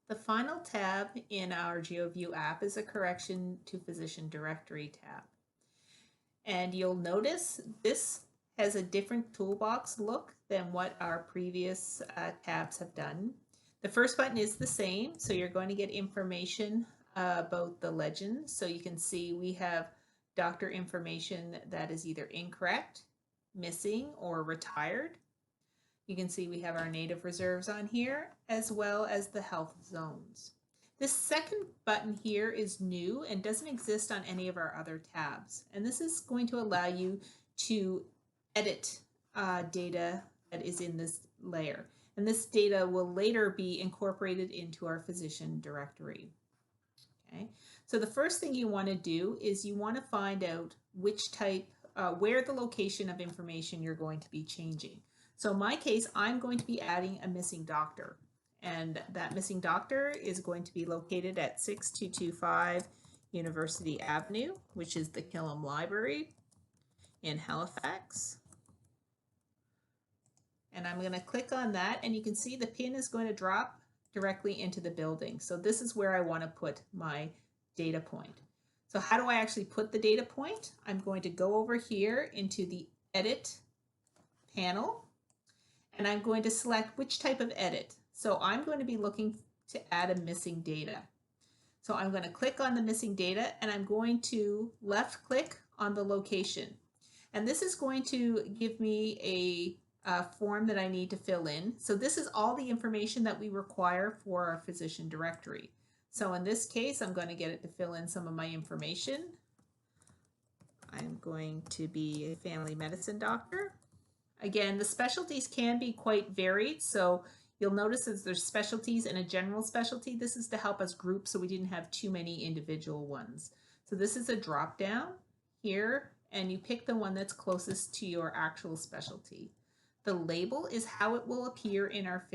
The final tab in our GeoView app is a correction to physician directory tab. And you'll notice this has a different toolbox look than what our previous tabs have done. The first button is the same, so you're going to get information about the legend. So you can see we have doctor information that is either incorrect, missing, or retired. You can see we have our native reserves on here, as well as the health zones. This second button here is new and doesn't exist on any of our other tabs. And this is going to allow you to edit data that is in this layer. And this data will later be incorporated into our physician directory. Okay, so the first thing you want to do is you want to find out which type, where the location of information you're going to be changing. So in my case, I'm going to be adding a missing doctor, and that missing doctor is going to be located at 6225 University Avenue, which is the Killam Library in Halifax. And I'm going to click on that, and you can see the pin is going to drop directly into the building. So this is where I want to put my data point. So how do I actually put the data point? I'm going to go over here into the Edit panel, and I'm going to select which type of edit. So I'm going to be looking to add a missing data. So I'm going to click on the missing data, and I'm going to left click on the location. And this is going to give me a form that I need to fill in. So this is all the information that we require for our physician directory. So in this case, I'm going to get it to fill in some of my information. I'm going to be a family medicine doctor. Again, the specialties can be quite varied, so you'll notice that there's specialties and a general specialty. This is to help us group so we didn't have too many individual ones. So this is a drop down here, and you pick the one that's closest to your actual specialty. The label is how it will appear in our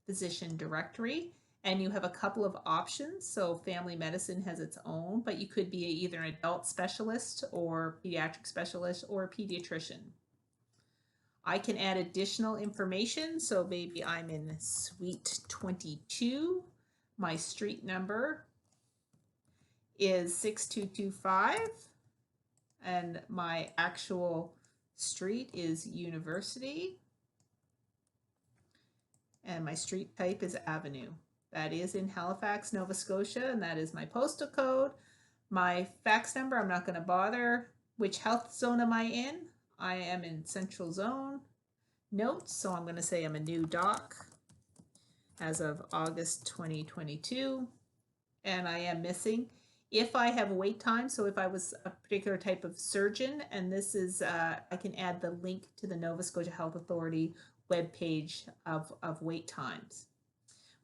physician directory, and you have a couple of options. So family medicine has its own, but you could be either an adult specialist or pediatric specialist or a pediatrician. I can add additional information, so maybe I'm in suite 22. My street number is 6225, and my actual street is University, and my street type is Avenue. That is in Halifax, Nova Scotia, and that is my postal code. My fax number, I'm not going to bother. Which health zone am I in? I am in Central Zone. Notes, so I'm going to say I'm a new doc as of August 2022, and I am missing. If I have wait time, so if I was a particular type of surgeon, and this is, I can add the link to the Nova Scotia Health Authority webpage of wait times.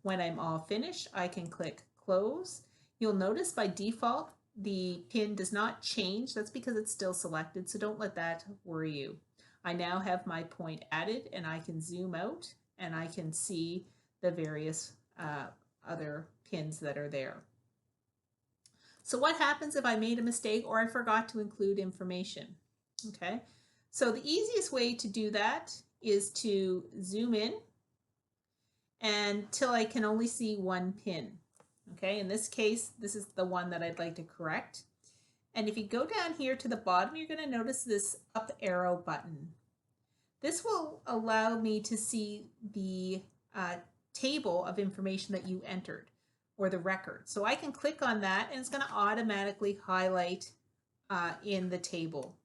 When I'm all finished, I can click close. You'll notice by default, the pin does not change. That's because it's still selected, so don't let that worry you. I now have my point added, and I can zoom out and I can see the various other pins that are there. So what happens if I made a mistake or I forgot to include information? Okay, so the easiest way to do that is to zoom in until I can only see one pin. Okay, in this case, this is the one that I'd like to correct. And if you go down here to the bottom, you're going to notice this up arrow button. This will allow me to see the table of information that you entered, or the record. So I can click on that, and it's going to automatically highlight in the table.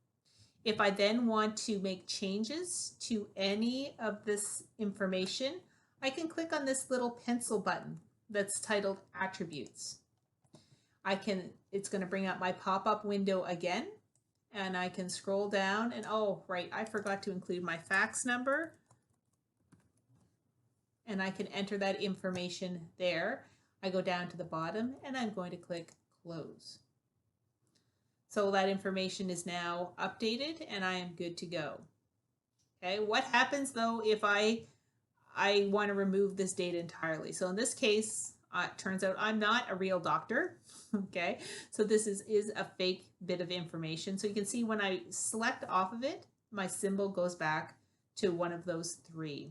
If I then want to make changes to any of this information, I can click on this little pencil button that's titled Attributes. It's going to bring up my pop-up window again, and I can scroll down, and oh, right, I forgot to include my fax number, and I can enter that information there. I go down to the bottom, and I'm going to click Close. So that information is now updated, and I am good to go. Okay, what happens though if I want to remove this data entirely? So in this case, it turns out I'm not a real doctor. Okay, so this is a fake bit of information. So you can see when I select off of it, my symbol goes back to one of those three.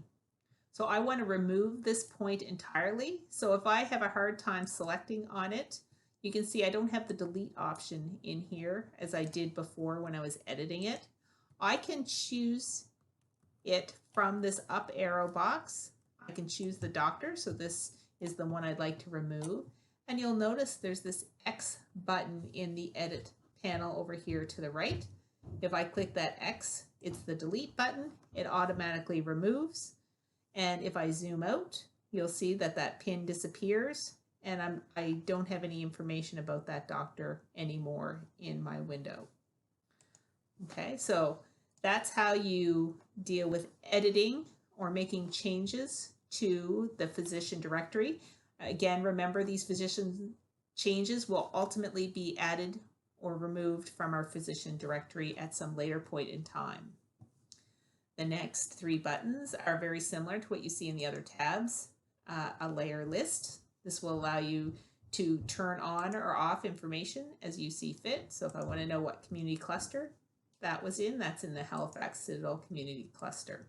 So I want to remove this point entirely. So if I have a hard time selecting on it, you can see I don't have the delete option in here as I did before when I was editing it. I can choose it from this up arrow box. I can choose the doctor, so this is the one I'd like to remove. And you'll notice there's this X button in the edit panel over here to the right. If I click that X, it's the delete button. It automatically removes. And if I zoom out, you'll see that that pin disappears, and I don't have any information about that doctor anymore in my window. Okay, so that's how you deal with editing or making changes to the physician directory. Again, remember these physician changes will ultimately be added or removed from our physician directory at some later point in time. The next three buttons are very similar to what you see in the other tabs. A layer list. This will allow you to turn on or off information as you see fit. So if I want to know what community cluster that was in, that's in the Halifax Citadel Community Cluster.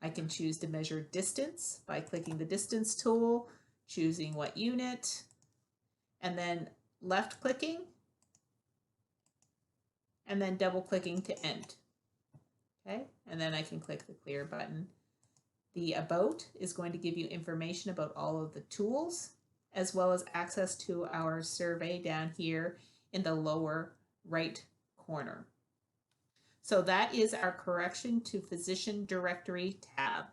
I can choose to measure distance by clicking the distance tool, choosing what unit, and then left clicking, and then double clicking to end. Okay, and then I can click the clear button. The about is going to give you information about all of the tools, as well as access to our survey down here in the lower right corner. So that is our correction to physician directory tab.